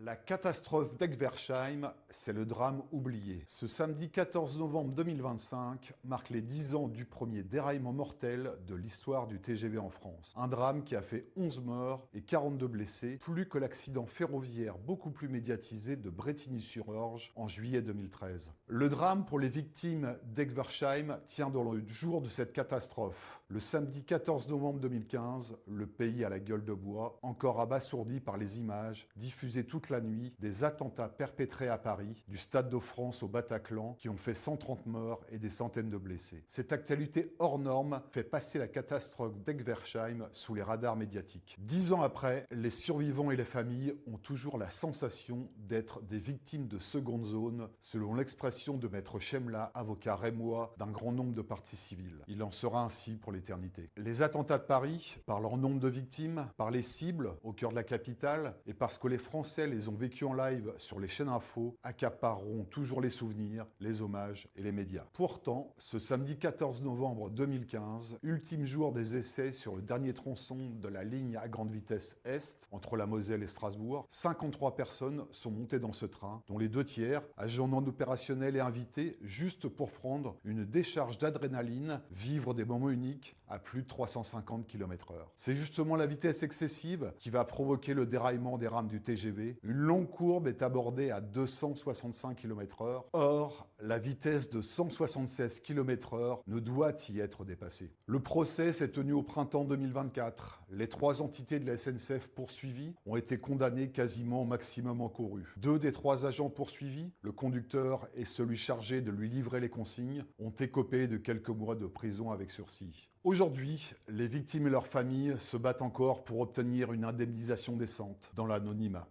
La catastrophe d'Egversheim, c'est le drame oublié. Ce samedi 14 novembre 2025 marque les 10 ans du premier déraillement mortel de l'histoire du TGV en France. Un drame qui a fait 11 morts et 42 blessés, plus que l'accident ferroviaire beaucoup plus médiatisé de Brétigny-sur-Orge en juillet 2013. Le drame pour les victimes d'Egversheim tient dans le jour de cette catastrophe. Le samedi 14 novembre 2015, le pays à la gueule de bois, encore abasourdi par les images diffusées toute la nuit des attentats perpétrés à Paris, du Stade de France au Bataclan, qui ont fait 130 morts et des centaines de blessés. Cette actualité hors norme fait passer la catastrophe d'Egversheim sous les radars médiatiques. 10 ans après, les survivants et les familles ont toujours la sensation d'être des victimes de seconde zone, selon l'expression de Maître Chemla, avocat rémois d'un grand nombre de parties civiles. Il en sera ainsi pour l'éternité. Les attentats de Paris, par leur nombre de victimes, par les cibles au cœur de la capitale, et parce que les Français les ont vécus en live sur les chaînes info, accapareront toujours les souvenirs, les hommages et les médias. Pourtant, ce samedi 14 novembre 2015, ultime jour des essais sur le dernier tronçon de la ligne à grande vitesse Est, entre la Moselle et Strasbourg, 53 personnes sont montées dans ce train, dont les 2/3, agents non opérationnels et invités, juste pour prendre une décharge d'adrénaline, vivre des moments uniques à plus de 350 km/h. C'est justement la vitesse excessive qui va provoquer le déraillement des rames du TGV. Une longue courbe est abordée à 265 km/h. Or, la vitesse de 176 km/h ne doit y être dépassée. Le procès s'est tenu au printemps 2024. Les 3 entités de la SNCF poursuivies ont été condamnées quasiment au maximum encouru. 2 des 3 agents poursuivis, le conducteur et celui chargé de lui livrer les consignes, ont écopé de quelques mois de prison avec sursis. Aujourd'hui, les victimes et leurs familles se battent encore pour obtenir une indemnisation décente dans l'anonymat.